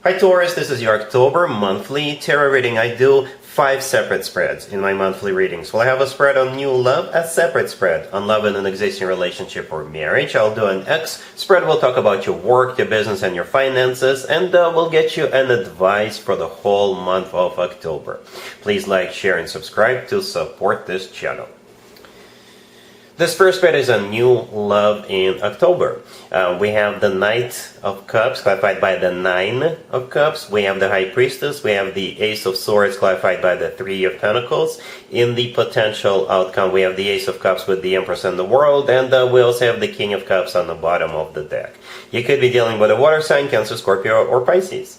Hi Taurus, this is your October monthly tarot reading. I do 5 separate spreads in my monthly readings. Well, I have a spread on new love, a separate spread on love in an existing relationship or marriage. I'll do an X spread. We'll talk about your work, your business, and your finances, and we'll get you an advice for the whole month of October. Please like, share, and subscribe to support this channel. This first spread is on new love in October. We have the Knight of Cups, clarified by the 9 of Cups. We have the High Priestess. We have the Ace of Swords, clarified by the 3 of Pentacles. In the potential outcome, we have the Ace of Cups with the Empress and the World, and we also have the King of Cups on the bottom of the deck. You could be dealing with a water sign, Cancer, Scorpio, or Pisces.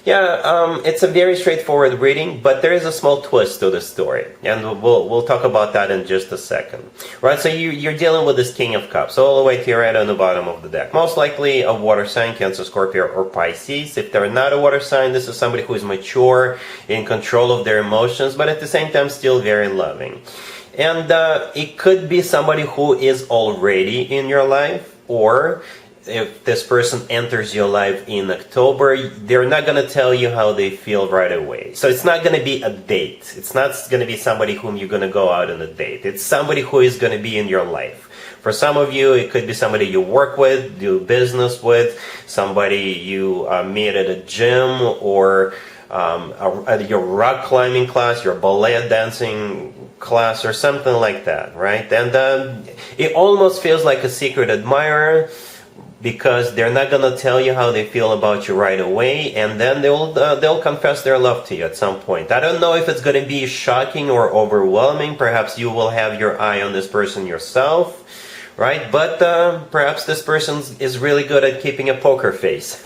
Yeah, it's a very straightforward reading, but there is a small twist to the story, and we'll talk about that in just a second. Right, so you're dealing with this King of Cups, all the way to your right on the bottom of the deck. Most likely a water sign, Cancer, Scorpio, or Pisces. If they're not a water sign, this is somebody who is mature, in control of their emotions, but at the same time still very loving. And it could be somebody who is already in your life, or if this person enters your life in October, they're not going to tell you how they feel right away. So it's not going to be a date. It's not going to be somebody whom you're going to go out on a date. It's somebody who is going to be in your life. For some of you, it could be somebody you work with, do business with, somebody you meet at a gym, or at your rock climbing class, your ballet dancing class, or something like that, right? And it almost feels like a secret admirer, because they're not going to tell you how they feel about you right away, and then they'll confess their love to you at some point. I don't know if it's going to be shocking or overwhelming. Perhaps you will have your eye on this person yourself, right? But perhaps this person is really good at keeping a poker face.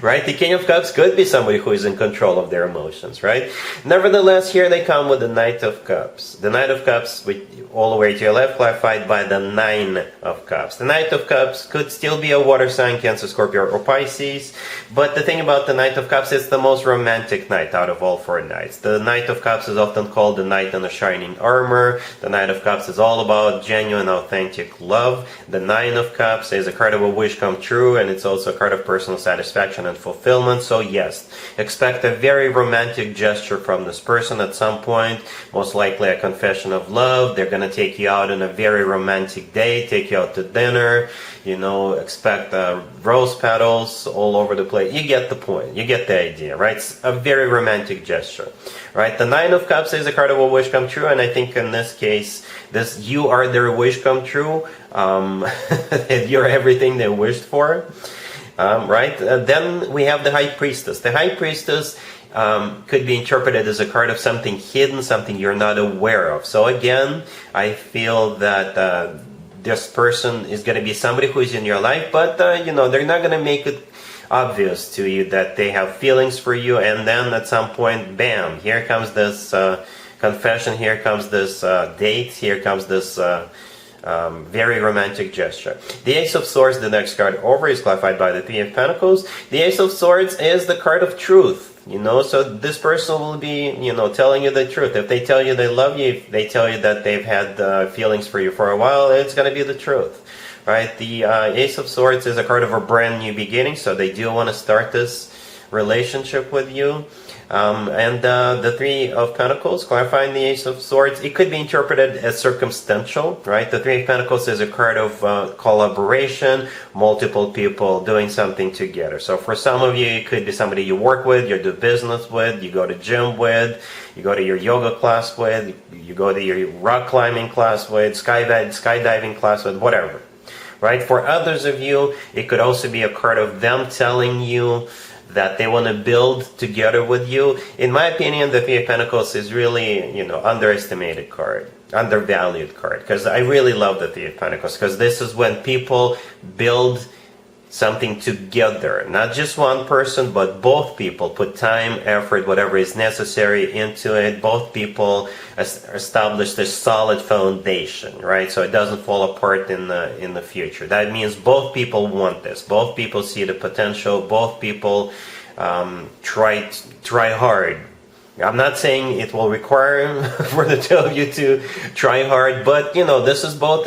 Right? The King of Cups could be somebody who is in control of their emotions, right? Nevertheless, here they come with the Knight of Cups. The Knight of Cups, all the way to your left, clarified by the 9 of Cups. The Knight of Cups could still be a water sign, Cancer, Scorpio, or Pisces. But the thing about the Knight of Cups, it's the most romantic knight out of all 4 knights. The Knight of Cups is often called the Knight in the Shining Armor. The Knight of Cups is all about genuine, authentic love. The 9 of Cups is a card of a wish come true, and it's also a card of personal satisfaction and fulfillment. So yes, expect a very romantic gesture from this person at some point, most likely a confession of love. They're going to take you out on a very romantic day, take you out to dinner, expect rose petals all over the place. You get the point, you get the idea, right? It's a very romantic gesture, right? The 9 of Cups is a card of a wish come true, and I think in this case, you are their wish come true. You're everything they wished for. Right? Then we have the High Priestess. The High Priestess could be interpreted as a card of something hidden, something you're not aware of. So again, I feel that this person is going to be somebody who is in your life, but they're not going to make it obvious to you that they have feelings for you, and then at some point, bam, here comes this confession, here comes this date, here comes this very romantic gesture. The Ace of Swords, the next card over, is clarified by the 3 of Pentacles. The Ace of Swords is the card of truth, so this person will be, telling you the truth. If they tell you they love you, if they tell you that they've had feelings for you for a while, it's going to be the truth, right? The Ace of Swords is a card of a brand new beginning, so they do want to start this relationship with you. And the 3 of Pentacles, clarifying the Ace of Swords, it could be interpreted as circumstantial, right? The 3 of Pentacles is a card of collaboration, multiple people doing something together. So for some of you, it could be somebody you work with, you do business with, you go to gym with, you go to your yoga class with, you go to your rock climbing class with, skydiving class with, whatever, right? For others of you, it could also be a card of them telling you that they want to build together with you. In my opinion, the 3 of Pentacles is really, underestimated card, undervalued card, because I really love the 3 of Pentacles, because this is when people build something together. Not just one person, but both people put time, effort, whatever is necessary into it. Both people establish this solid foundation, right? So it doesn't fall apart in the future. That means both people want this. Both people see the potential. Both people try hard. I'm not saying it will require for the two of you to try hard, but this is both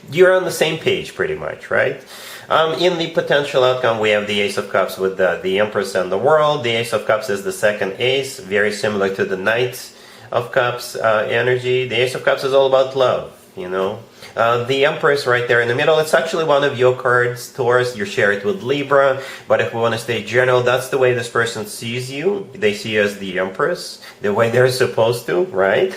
you're on the same page pretty much, right? In the potential outcome, we have the Ace of Cups with the Empress and the World. The Ace of Cups is the second ace, very similar to the Knight of Cups energy. The Ace of Cups is all about love, you know. The Empress right there in the middle, it's actually one of your cards, Taurus. You share it with Libra, but if we want to stay general, that's the way this person sees you. They see you as the Empress, the way they're supposed to, right?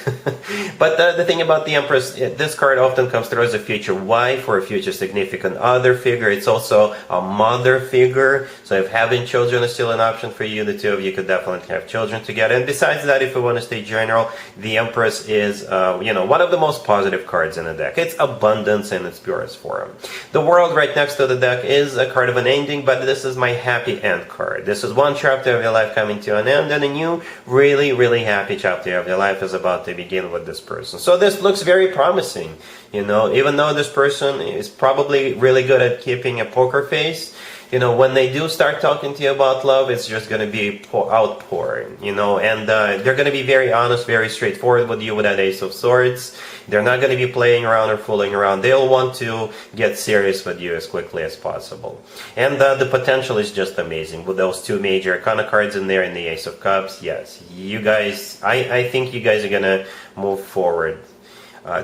But the thing about the Empress, this card often comes through as a future wife or a future significant other figure. It's also a mother figure. So if having children is still an option for you, the two of you could definitely have children together. And besides that, if we want to stay general, the Empress is, one of the most positive cards in the deck. It's abundance in its purest form. The World right next to the deck is a card of an ending, but this is my happy end card. This is one chapter of your life coming to an end, and a new, really, really happy chapter of your life is about to begin with this person. So this looks very promising, you know, even though this person is probably really good at keeping a poker face. You know, when they do start talking to you about love, it's just going to be outpouring, you know, and they're going to be very honest, very straightforward with you with that Ace of Swords. They're not going to be playing around or fooling around. They'll want to get serious with you as quickly as possible. And the potential is just amazing with those two major Arcana cards in there and the Ace of Cups. Yes, you guys, I think you guys are going to move forward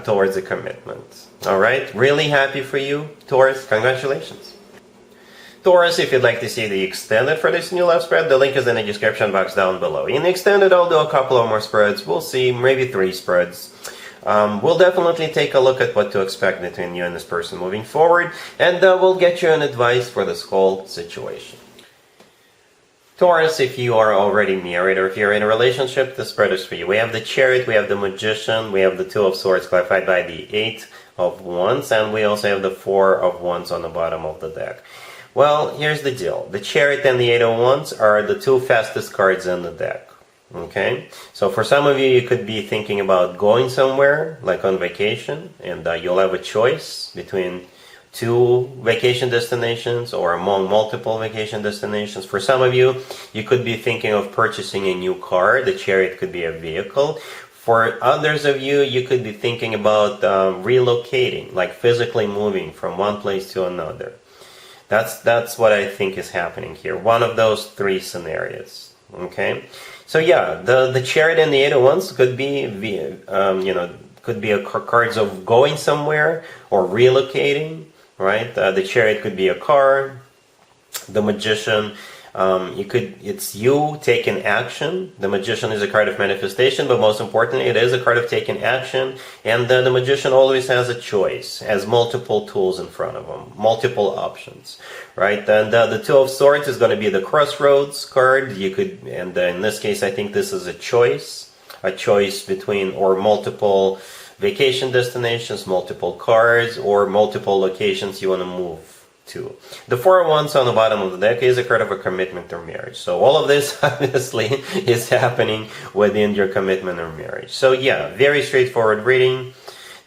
towards a commitment. All right, really happy for you, Taurus. Congratulations. Taurus, if you'd like to see the extended for this new love spread, the link is in the description box down below. In the extended, I'll do a couple of more spreads. We'll see, maybe 3 spreads. We'll definitely take a look at what to expect between you and this person moving forward, and we'll get you an advice for this whole situation. Taurus, if you are already married or if you're in a relationship, the spread is for you. We have the Chariot, we have the Magician, we have the Two of Swords clarified by the 8 of Wands, and we also have the 4 of Wands on the bottom of the deck. Well, here's the deal. The Chariot and the 8 of Wands are the 2 fastest cards in the deck. Okay? So for some of you, you could be thinking about going somewhere, like on vacation, and you'll have a choice between 2 vacation destinations or among multiple vacation destinations. For some of you, you could be thinking of purchasing a new car. The Chariot could be a vehicle. For others of you, you could be thinking about relocating, like physically moving from one place to another. That's what I think is happening here. One of those 3 scenarios. Okay, so yeah, the Chariot and the 8 of Wands could be could be cards of going somewhere or relocating, right? The Chariot could be a car. The Magician, it's you taking action. The Magician is a card of manifestation, but most importantly, it is a card of taking action. And the Magician always has a choice, has multiple tools in front of him, multiple options, right? And the Two of Swords is going to be the crossroads card. You could, and in this case, I think this is a choice between or multiple vacation destinations, multiple cars, or multiple locations you want to move to. The 4 of Wands on the bottom of the deck is a card of a commitment or marriage. So all of this obviously is happening within your commitment or marriage. So yeah, very straightforward reading.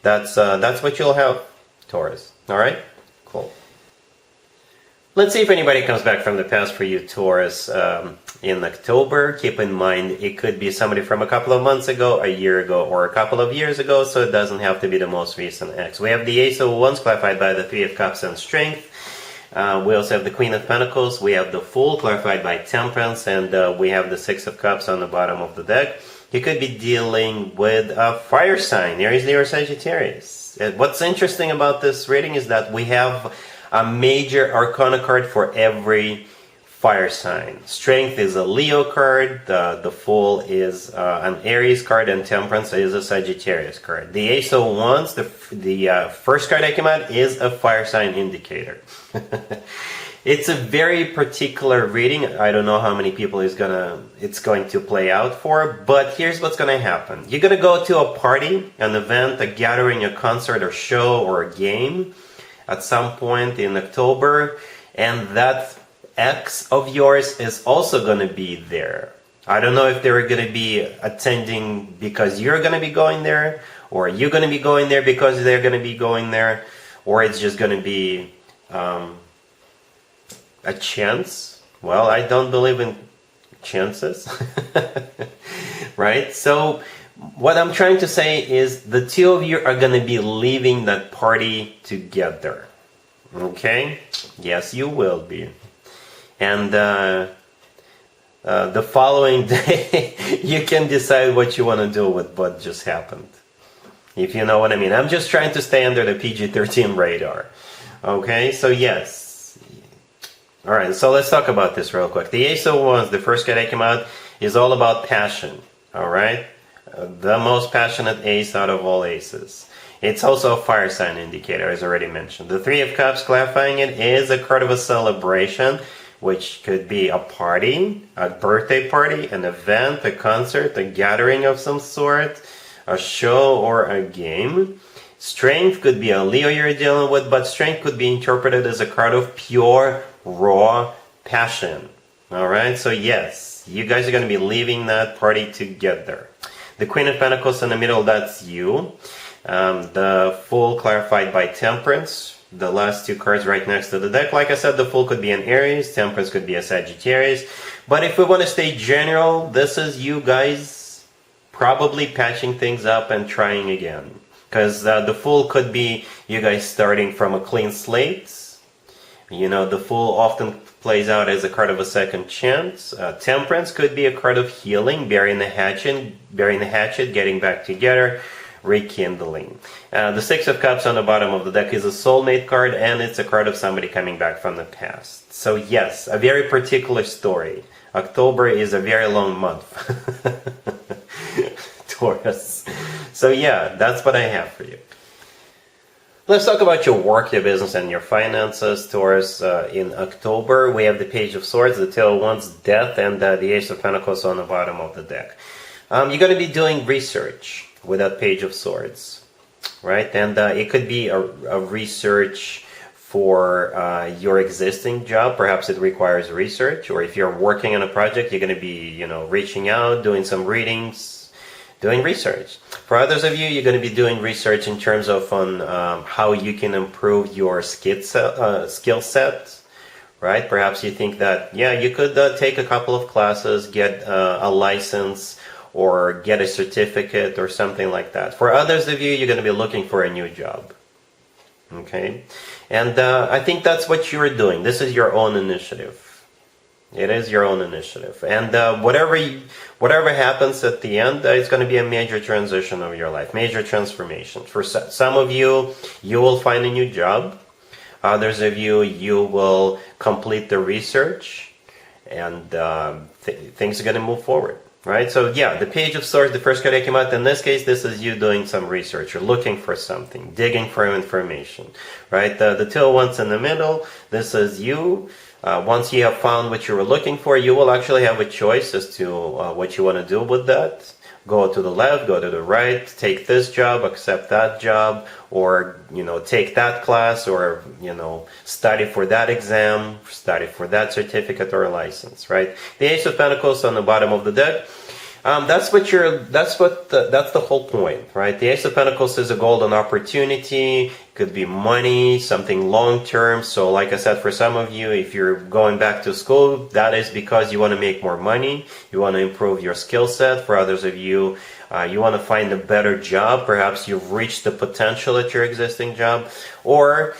That's what you'll have, Taurus. All right, cool. Let's see if anybody comes back from the past for you, Taurus, in October. Keep in mind, it could be somebody from a couple of months ago, a year ago, or a couple of years ago, so it doesn't have to be the most recent ex. We have the Ace of Wands clarified by the 3 of Cups and Strength. We also have the Queen of Pentacles. We have the Fool clarified by Temperance, and we have the 6 of Cups on the bottom of the deck. You could be dealing with a fire sign, Aries, Leo, or Sagittarius. What's interesting about this reading is that we have a major Arcana card for every fire sign. Strength is a Leo card, the Fool is an Aries card, and Temperance is a Sagittarius card. The Ace of Wands, the first card that came out, is a fire sign indicator. It's a very particular reading. I don't know how many people it's going to play out for, but here's what's going to happen. You're going to go to a party, an event, a gathering, a concert, or show, or a game at some point in October, and that ex of yours is also going to be there. I don't know if they're going to be attending because you're going to be going there, or you're going to be going there because they're going to be going there, or it's just going to be a chance. Well, I don't believe in chances. Right? So what I'm trying to say is the two of you are going to be leaving that party together. Okay? Yes, you will be. And the following day, you can decide what you want to do with what just happened. If you know what I mean. I'm just trying to stay under the PG-13 radar. Okay, so yes. Alright, so let's talk about this real quick. The Ace of Wands, the first card that came out, is all about passion. Alright? The most passionate ace out of all aces. It's also a fire sign indicator, as already mentioned. The Three of Cups, clarifying it, is a card of a celebration, which could be a party, a birthday party, an event, a concert, a gathering of some sort, a show, or a game. Strength could be a Leo you're dealing with, but strength could be interpreted as a card of pure, raw passion. Alright, so yes, you guys are going to be leaving that party together. The Queen of Pentacles in the middle, that's you. The Fool clarified by Temperance. The last two cards right next to the deck. Like I said, the Fool could be an Aries, Temperance could be a Sagittarius. But if we want to stay general, this is you guys probably patching things up and trying again. Because the Fool could be you guys starting from a clean slate. You know, the Fool often plays out as a card of a second chance. Temperance could be a card of healing, burying the hatchet, getting back together, rekindling. The Six of Cups on the bottom of the deck is a soulmate card, and it's a card of somebody coming back from the past. So yes, a very particular story. October is a very long month. Taurus. So yeah, that's what I have for you. Let's talk about your work, your business, and your finances. Taurus, in October, we have the Page of Swords, the Tail of Wands, Death, and the Ace of Pentacles on the bottom of the deck. You're going to be doing research with that Page of Swords, right? And it could be a research for your existing job. Perhaps it requires research, or if you're working on a project, you're going to be, you know, reaching out, doing some readings, doing research. For others of you, you're going to be doing research in terms of on how you can improve your skill set, right? Perhaps you think that, yeah, you could take a couple of classes, get a license, or get a certificate or something like that. For others of you, you're going to be looking for a new job. Okay? And I think that's what you're doing. This is your own initiative. It is your own initiative. And whatever happens at the end, it's going to be a major transition of your life, major transformation. For some of you, you will find a new job. Others of you, you will complete the research, and things are going to move forward. Right? So yeah, the Page of Swords, the first card that came out, in this case, this is you doing some research. You're looking for something, digging for information. Right? The Two of Wands in the middle, this is you. Once you have found what you were looking for, you will actually have a choice as to what you want to do with that. Go to the left, go to the right, take this job, accept that job, or, you know, take that class, or, you know, study for that exam, study for that certificate or license, right? The Ace of Pentacles on the bottom of the deck. That's the whole point, right? The Ace of Pentacles is a golden opportunity. Could be money, something long term. So like I said, for some of you, if you're going back to school, that is because you want to make more money. You want to improve your skill set. For others of you, you want to find a better job. Perhaps you've reached the potential at your existing job. Or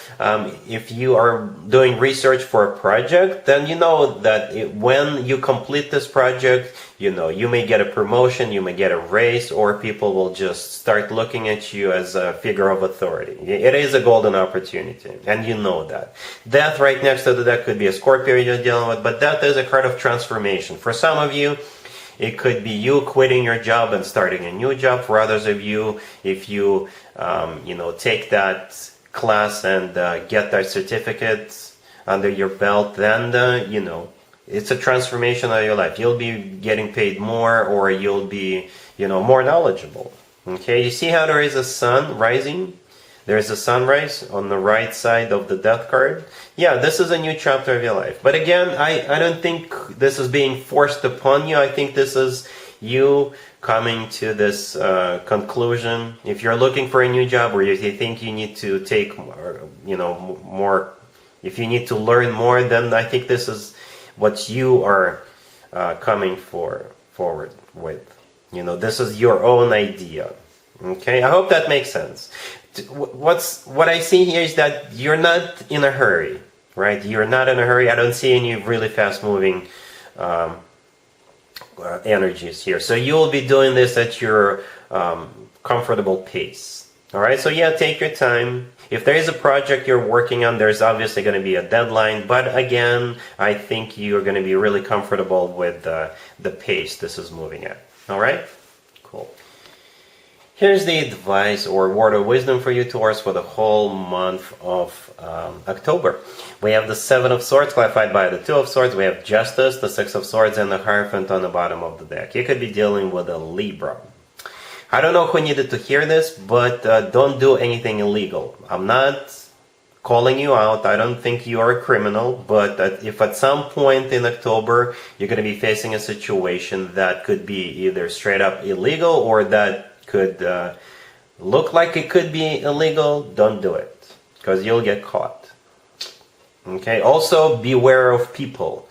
if you are doing research for a project, then you know that when you complete this project, you know, you may get a promotion, you may get a raise, or people will just start looking at you as a figure of authority. It is a golden opportunity, and you know that. Death right next to the deck could be a Scorpio you're dealing with, but death is a card of transformation. For some of you, it could be you quitting your job and starting a new job. For others of you, if you, you know, take that class and get that certificate under your belt, then, you know, it's a transformation of your life. You'll be getting paid more, or you'll be, you know, more knowledgeable. Okay, you see how there is a sun rising? There's a sunrise on the right side of the death card. Yeah, this is a new chapter of your life. But again, I don't think this is being forced upon you. I think this is you coming to this conclusion. If you're looking for a new job, or if you think you need to take, you know, more, if you need to learn more, then I think this is what you are coming forward with. You know, this is your own idea. Okay, I hope that makes sense. what I see here is that you're not in a hurry, right? You're not in a hurry. I don't see any really fast moving energies here. So you'll be doing this at your comfortable pace. All right, so yeah, take your time. If there is a project you're working on, there's obviously going to be a deadline. But again, I think you're going to be really comfortable with the pace this is moving at. All right, cool. Here's the advice or word of wisdom for you, Taurus, for the whole month of October. We have the Seven of Swords clarified by the Two of Swords. We have Justice, the Six of Swords, and the Hierophant on the bottom of the deck. You could be dealing with a Libra. I don't know who needed to hear this, but don't do anything illegal. I'm not calling you out. I don't think you are a criminal, but if at some point in October you're going to be facing a situation that could be either straight up illegal or that could look like it could be illegal, don't do it, because you'll get caught. Okay. Also, beware of people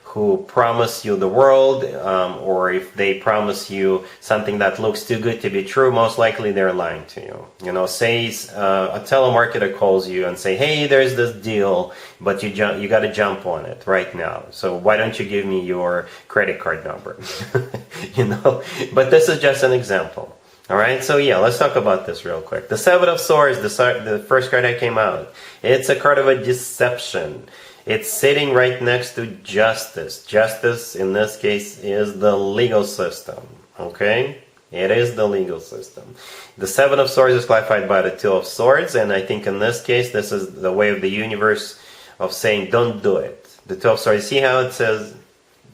who promise you the world, or if they promise you something that looks too good to be true, most likely they're lying to you. You know, say a telemarketer calls you and say, hey, there's this deal, but you got to jump on it right now. So why don't you give me your credit card number? You know, but this is just an example. All right, so yeah, let's talk about this real quick. The Seven of Swords, the first card that came out, it's a card of a deception. It's sitting right next to Justice. Justice, in this case, is the legal system. Okay? It is the legal system. The Seven of Swords is clarified by the Two of Swords, and I think in this case, this is the way of the universe of saying, don't do it. The Two of Swords, see how it says,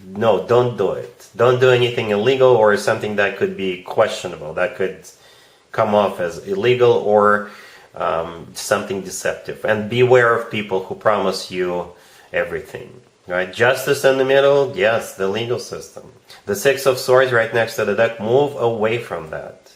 no, don't do it. Don't do anything illegal or something that could be questionable, that could come off as illegal or something deceptive. And beware of people who promise you everything. Right? Justice in the middle, yes, the legal system. The Six of Swords right next to the deck, move away from that.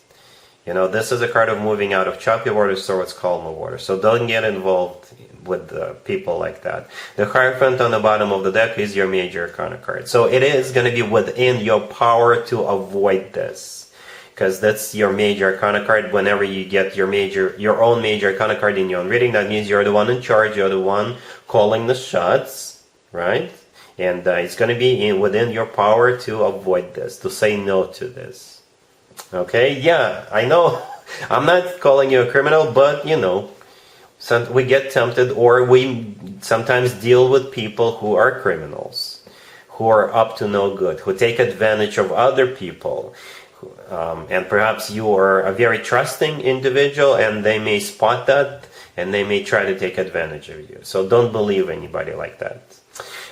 You know, this is a card of moving out of choppy waters towards calmer water. So don't get involved with people like that. The Hierophant on the bottom of the deck is your major arcana card. So it is going to be within your power to avoid this, because that's your major arcana card. Whenever you get your own major arcana card in your own reading, that means you're the one in charge, you're the one calling the shots, right? And it's going to be within your power to avoid this, to say no to this. Okay, yeah, I know. I'm not calling you a criminal, but you know, we get tempted, or we sometimes deal with people who are criminals, who are up to no good, who take advantage of other people. And perhaps you are a very trusting individual and they may spot that and they may try to take advantage of you. So don't believe anybody like that.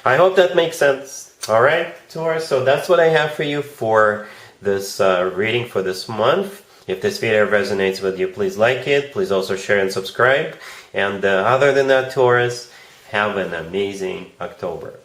I hope that makes sense. All right, Taurus. So that's what I have for you for this reading for this month. If this video resonates with you, please like it. Please also share and subscribe. And other than that, Taurus, have an amazing October.